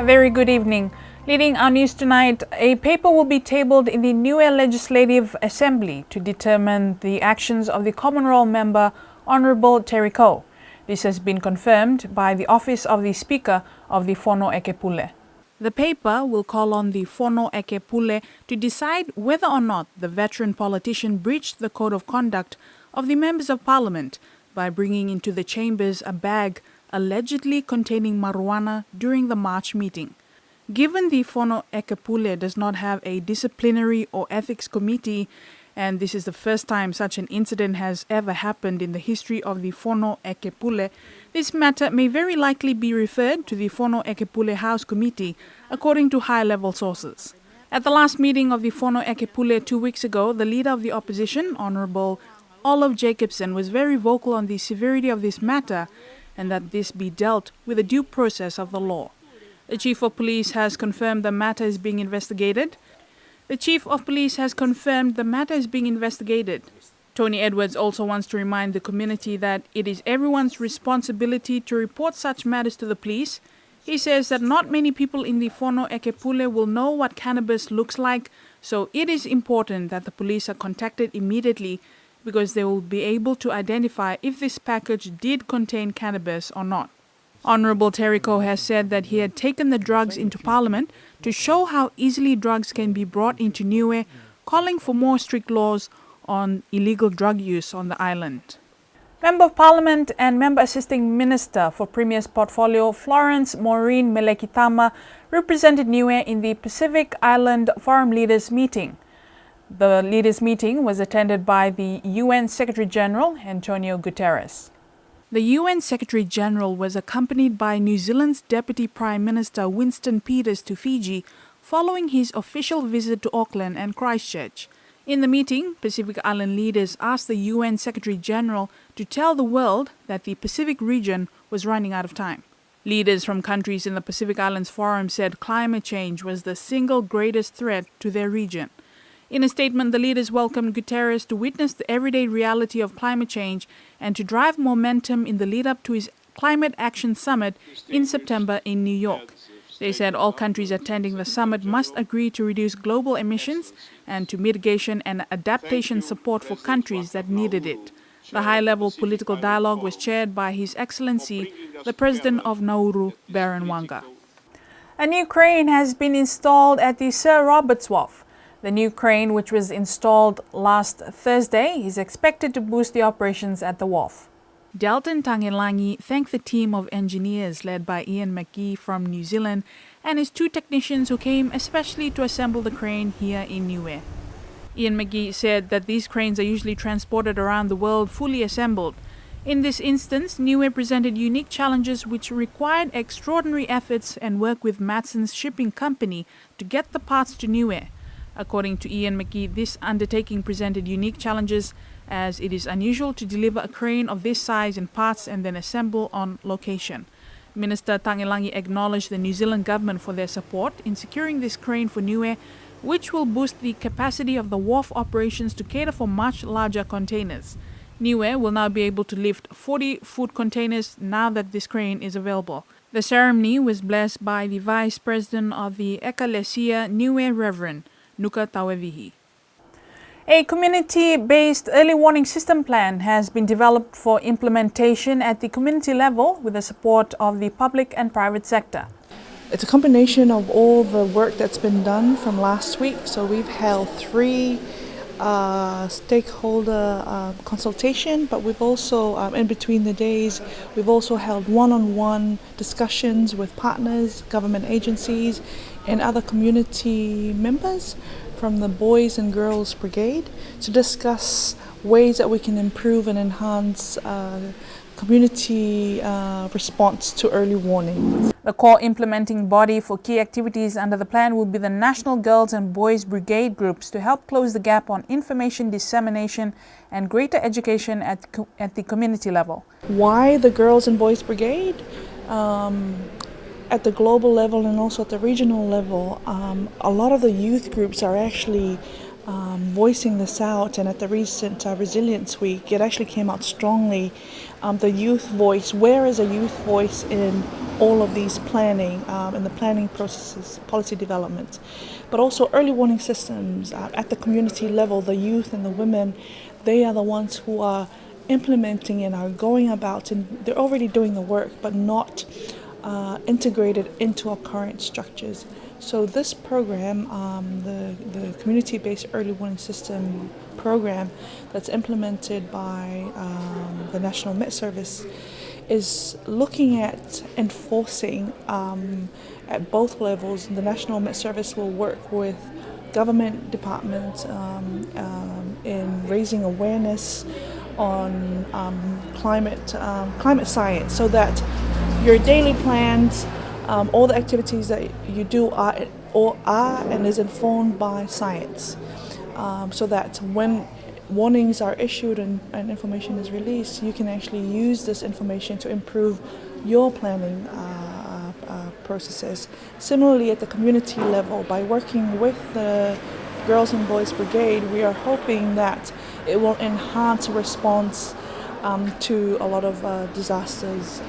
A very good evening. Leading our news tonight, a paper will be tabled in the Niue Legislative Assembly to determine the actions of the Common Role Member, Honourable Terry Koh. This has been confirmed by the Office of the Speaker of the Fono Ekepule. The paper will call on the Fono Ekepule to decide whether or not the veteran politician breached the Code of Conduct of the Members of Parliament by bringing into the chambers a bag allegedly containing marijuana during the March meeting. Given the Fono Ekepule does not have a disciplinary or ethics committee, and this is the first time such an incident has ever happened in the history of the Fono Ekepule, this matter may very likely be referred to the Fono Ekepule House Committee, according to high-level sources. At the last meeting of the Fono Ekepule 2 weeks ago, the leader of the opposition, Honourable Olaf Jacobson, was very vocal on the severity of this matter and that this be dealt with the due process of the law. The Chief of Police has confirmed the matter is being investigated. Tony Edwards also wants to remind the community that it is everyone's responsibility to report such matters to the police. He says that not many people in the Fono Ekepule will know what cannabis looks like, so it is important that the police are contacted immediately because they will be able to identify if this package did contain cannabis or not. Honourable Terry Koh has said that he had taken the drugs into Parliament to show how easily drugs can be brought into Niue, calling for more strict laws on illegal drug use on the island. Member of Parliament and Member Assisting Minister for Premier's Portfolio, Florence Maureen Melekitama, represented Niue in the Pacific Island Forum Leaders Meeting. The leaders' meeting was attended by the UN Secretary-General, Antonio Guterres. The UN Secretary-General was accompanied by New Zealand's Deputy Prime Minister Winston Peters to Fiji following his official visit to Auckland and Christchurch. In the meeting, Pacific Island leaders asked the UN Secretary-General to tell the world that the Pacific region was running out of time. Leaders from countries in the Pacific Islands Forum said climate change was the single greatest threat to their region. In a statement, the leaders welcomed Guterres to witness the everyday reality of climate change and to drive momentum in the lead-up to his Climate Action Summit in September in New York. They said all countries attending the summit must agree to reduce global emissions and to mitigation and adaptation support for countries that needed it. The high-level political dialogue was chaired by His Excellency, the President of Nauru, Baron Wanga. A new crane has been installed at the Sir Roberts Wharf. The new crane, which was installed last Thursday, is expected to boost the operations at the wharf. Delton Tangelangi thanked the team of engineers led by Ian McGee from New Zealand and his 2 technicians who came especially to assemble the crane here in Niue. Ian McGee said that these cranes are usually transported around the world fully assembled. In this instance, Niue presented unique challenges which required extraordinary efforts and work with Matson's shipping company to get the parts to Niue. According to Ian McGee, this undertaking presented unique challenges as it is unusual to deliver a crane of this size and parts and then assemble on location. Minister Tangelangi acknowledged the New Zealand government for their support in securing this crane for Niue, which will boost the capacity of the wharf operations to cater for much larger containers. Niue will now be able to lift 40 food containers now that this crane is available. The ceremony was blessed by the Vice President of the Ekalesia Niue, Reverend Nuka Tawevihi. A community-based early warning system plan has been developed for implementation at the community level with the support of the public and private sector. It's a combination of all the work that's been done from last week. So we've held 3 stakeholder consultation, but we've also, in between the days, we've also held one-on-one discussions with partners, government agencies, and other community members from the Boys and Girls Brigade to discuss ways that we can improve and enhance community response to early warning. The core implementing body for key activities under the plan will be the National Girls and Boys Brigade groups to help close the gap on information dissemination and greater education at the community level. Why the Girls and Boys Brigade? At the global level and also at the regional level, a lot of the youth groups are actually voicing this out, and at the recent Resilience Week, it actually came out strongly. The youth voice, where is a youth voice in all of these planning and the planning processes, policy development, but also early warning systems at the community level. The youth and the women, they are the ones who are implementing and are going about, and they're already doing the work, but not integrated into our current structures. So this program, the community-based early warning system program that's implemented by the National Met Service, is looking at enforcing at both levels. The National Met Service will work with government departments in raising awareness on climate science, so that your daily plans, all the activities that you do are and is informed by science, so that when warnings are issued and information is released, you can actually use this information to improve your planning processes. Similarly, at the community level, by working with the Girls and Boys Brigade, we are hoping that it will enhance response to a lot of disasters.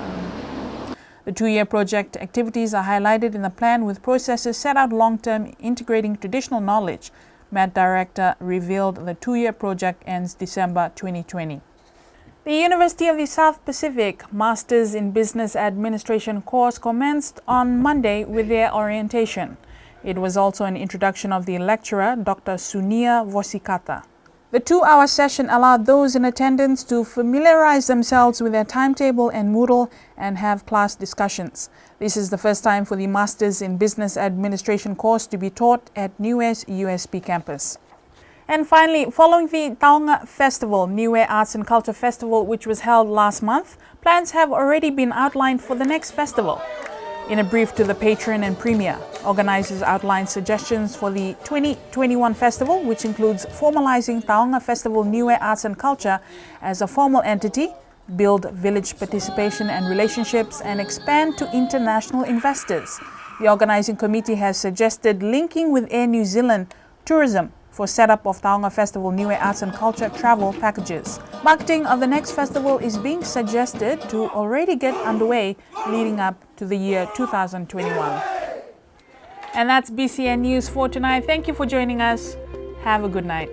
The 2-year project activities are highlighted in the plan, with processes set out long-term, integrating traditional knowledge. Met Director revealed the 2-year project ends December 2020. The University of the South Pacific Masters in Business Administration course commenced on Monday with their orientation. It was also an introduction of the lecturer, Dr. Sunia Vosikata. The 2-hour session allowed those in attendance to familiarize themselves with their timetable and Moodle and have class discussions. This is the first time for the Masters in Business Administration course to be taught at Niue's USP campus. And finally, following the Taonga Festival, Niue Arts and Culture Festival, which was held last month, plans have already been outlined for the next festival. In a brief to the patron and premier, organizers outlined suggestions for the 2021 festival, which includes formalizing Taonga Festival Niue Arts and Culture as a formal entity, build village participation and relationships, and expand to international investors. The organizing committee has suggested linking with Air New Zealand Tourism for setup of Taonga Festival Niue Arts and Culture travel packages. Marketing of the next festival is being suggested to already get underway leading up to the year 2021. And that's BCN News for tonight. Thank you for joining us. Have a good night.